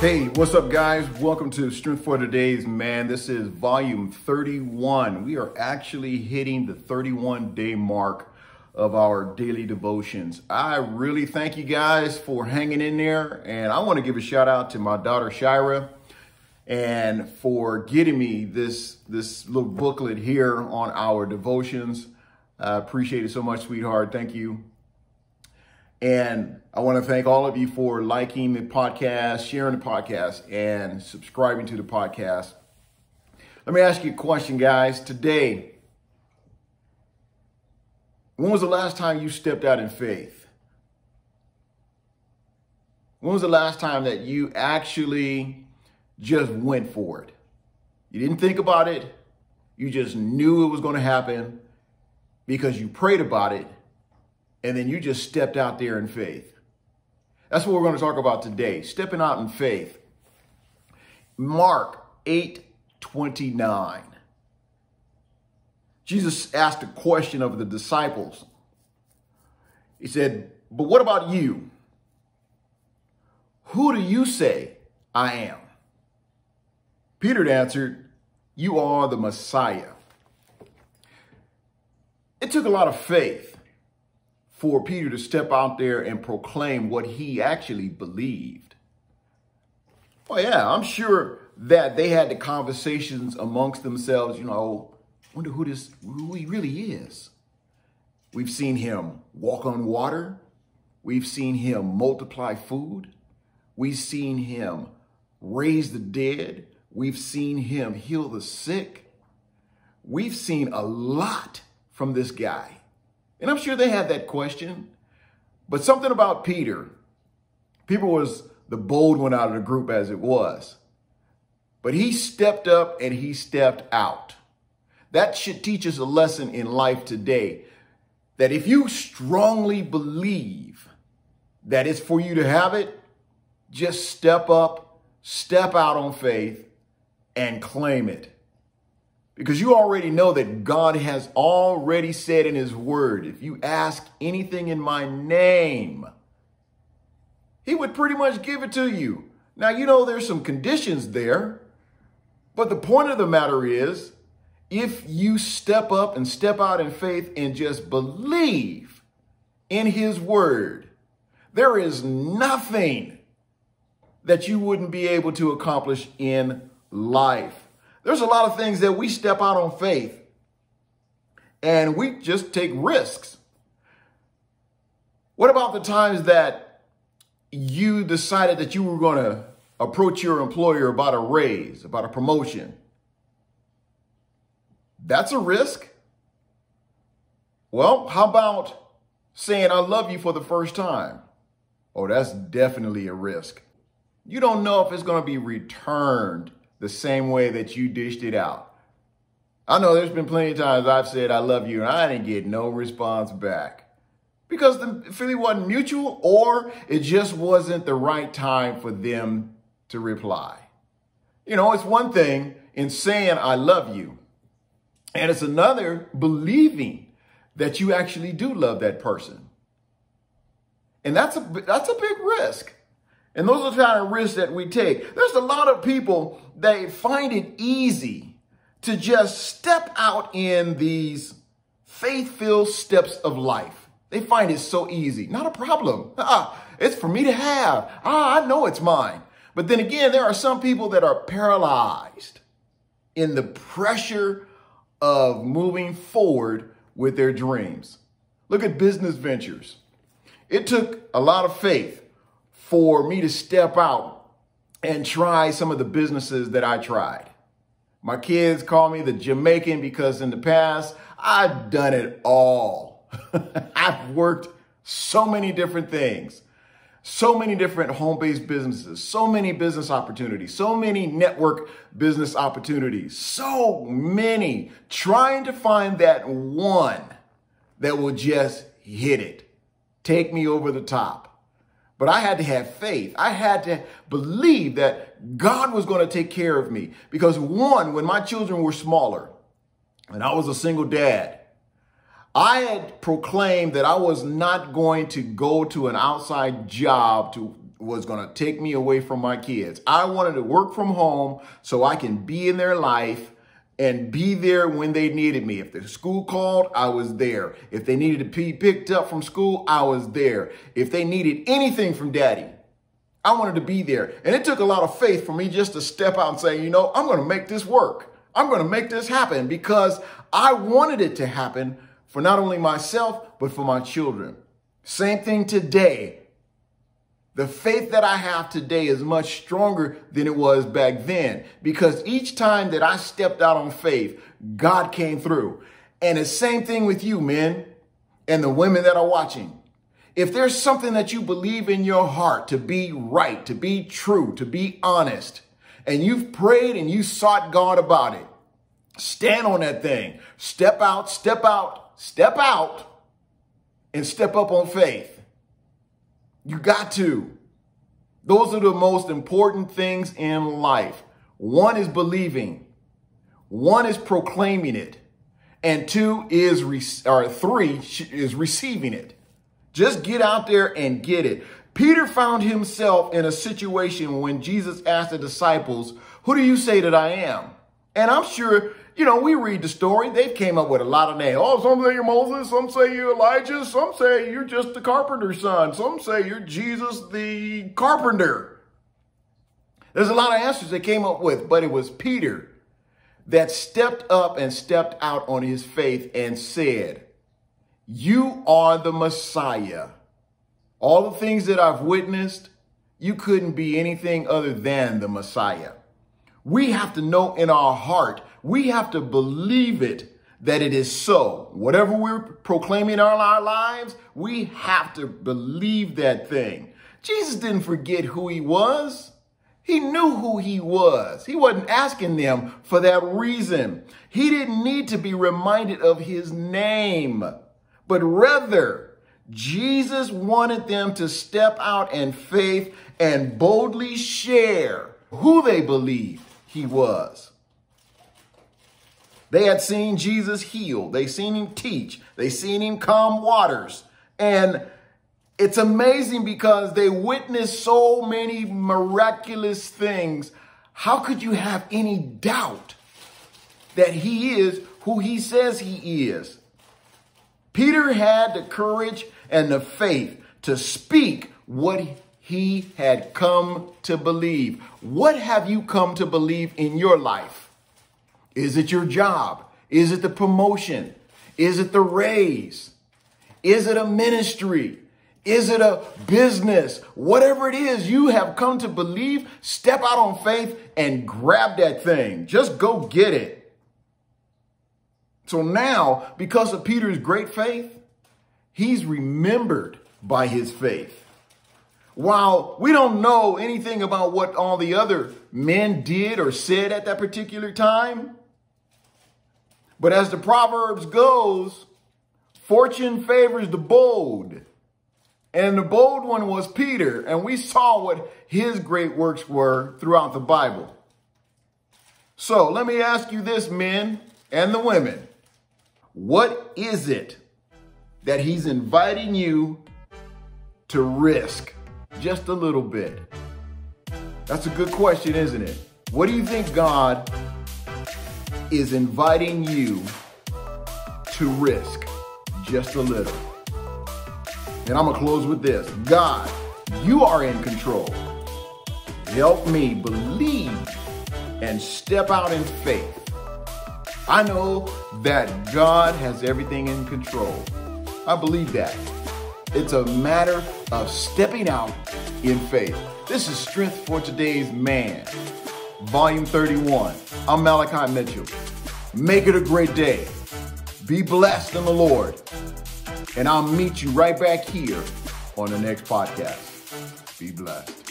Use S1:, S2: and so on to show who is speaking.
S1: Hey, what's up, guys? Welcome to Strength for Today's Man. This is volume 31. We are actually hitting the 31-day mark of our daily devotions. I really thank you guys for hanging in there. And I want to give a shout out to my daughter, Shira, and for getting me this little booklet here on our devotions. I appreciate it so much, sweetheart. Thank you. And I want to thank all of you for liking the podcast, sharing the podcast, and subscribing to the podcast. Let me ask you a question, guys. Today, when was the last time you stepped out in faith? When was the last time that you actually just went for it? You didn't think about it. You just knew it was going to happen because you prayed about it. And then you just stepped out there in faith. That's what we're going to talk about today. Stepping out in faith. Mark 8:29. Jesus asked a question of the disciples. He said, "But what about you? Who do you say I am?" Peter answered, "You are the Messiah." It took a lot of faith for Peter to step out there and proclaim what he actually believed. Oh yeah, I'm sure that they had the conversations amongst themselves, wonder who he really is. We've seen him walk on water. We've seen him multiply food. We've seen him raise the dead. We've seen him heal the sick. We've seen a lot from this guy. And I'm sure they had that question, but something about Peter was the bold one out of the group as it was, but he stepped up and he stepped out. That should teach us a lesson in life today, that if you strongly believe that it's for you to have it, just step up, step out on faith and claim it. Because you already know that God has already said in his word, if you ask anything in my name, he would pretty much give it to you. Now, there's some conditions there, but the point of the matter is, if you step up and step out in faith and just believe in his word, there is nothing that you wouldn't be able to accomplish in life. There's a lot of things that we step out on faith and we just take risks. What about the times that you decided that you were going to approach your employer about a raise, about a promotion? That's a risk. Well, how about saying I love you for the first time? Oh, that's definitely a risk. You don't know if it's going to be returned the same way that you dished it out. I know there's been plenty of times I've said I love you and I didn't get no response back because the feeling wasn't mutual or it just wasn't the right time for them to reply. It's one thing in saying I love you, and it's another believing that you actually do love that person. And that's a big risk. And those are the kind of risks that we take. There's a lot of people that find it easy to just step out in these faith-filled steps of life. They find it so easy. Not a problem. It's for me to have. I know it's mine. But then again, there are some people that are paralyzed in the pressure of moving forward with their dreams. Look at business ventures. It took a lot of faith for me to step out and try some of the businesses that I tried. My kids call me the Jamaican because in the past, I've done it all. I've worked so many different things, so many different home-based businesses, so many business opportunities, so many network business opportunities, so many, trying to find that one that will just hit it, take me over the top. But I had to have faith. I had to believe that God was going to take care of me. Because one, when my children were smaller and I was a single dad, I had proclaimed that I was not going to go to an outside job to was going to take me away from my kids. I wanted to work from home so I can be in their life and be there when they needed me. If the school called, I was there. If they needed to be picked up from school, I was there. If they needed anything from daddy, I wanted to be there. And it took a lot of faith for me just to step out and say, you know, I'm going to make this work. I'm going to make this happen because I wanted it to happen for not only myself, but for my children. Same thing today. The faith that I have today is much stronger than it was back then because each time that I stepped out on faith, God came through. And the same thing with you, men, and the women that are watching. If there's something that you believe in your heart to be right, to be true, to be honest, and you've prayed and you sought God about it, stand on that thing. Step out, step out, step out, and step up on faith. You got to. Those are the most important things in life. One is believing. One is proclaiming it. And three is receiving it. Just get out there and get it. Peter found himself in a situation when Jesus asked the disciples, who do you say that I am? And I'm sure, you know, we read the story. They've came up with a lot of names. Oh, some say you're Moses. Some say you're Elijah. Some say you're just the carpenter's son. Some say you're Jesus the carpenter. There's a lot of answers they came up with, but it was Peter that stepped up and stepped out on his faith and said, you are the Messiah. All the things that I've witnessed, you couldn't be anything other than the Messiah. We have to know in our heart, we have to believe it, that it is so. Whatever we're proclaiming in our lives, we have to believe that thing. Jesus didn't forget who he was. He knew who he was. He wasn't asking them for that reason. He didn't need to be reminded of his name, but rather, Jesus wanted them to step out in faith and boldly share who they believed he was. They had seen Jesus heal. They seen him teach. They seen him calm waters. And it's amazing because they witnessed so many miraculous things. How could you have any doubt that he is who he says he is? Peter had the courage and the faith to speak what he had come to believe. What have you come to believe in your life? Is it your job? Is it the promotion? Is it the raise? Is it a ministry? Is it a business? Whatever it is you have come to believe, step out on faith and grab that thing. Just go get it. So now, because of Peter's great faith, he's remembered by his faith. While we don't know anything about what all the other men did or said at that particular time, but as the Proverbs goes, fortune favors the bold. And the bold one was Peter, and we saw what his great works were throughout the Bible. So let me ask you this, men and the women. What is it that he's inviting you to risk just a little bit? That's a good question, isn't it? What do you think God is inviting you to risk just a little? And I'm going to close with this. God, you are in control. Help me believe and step out in faith. I know that God has everything in control. I believe that. It's a matter of stepping out in faith. This is Strength for Today's Man, Volume 31. I'm Malachi Mitchell. Make it a great day. Be blessed in the Lord. And I'll meet you right back here on the next podcast. Be blessed.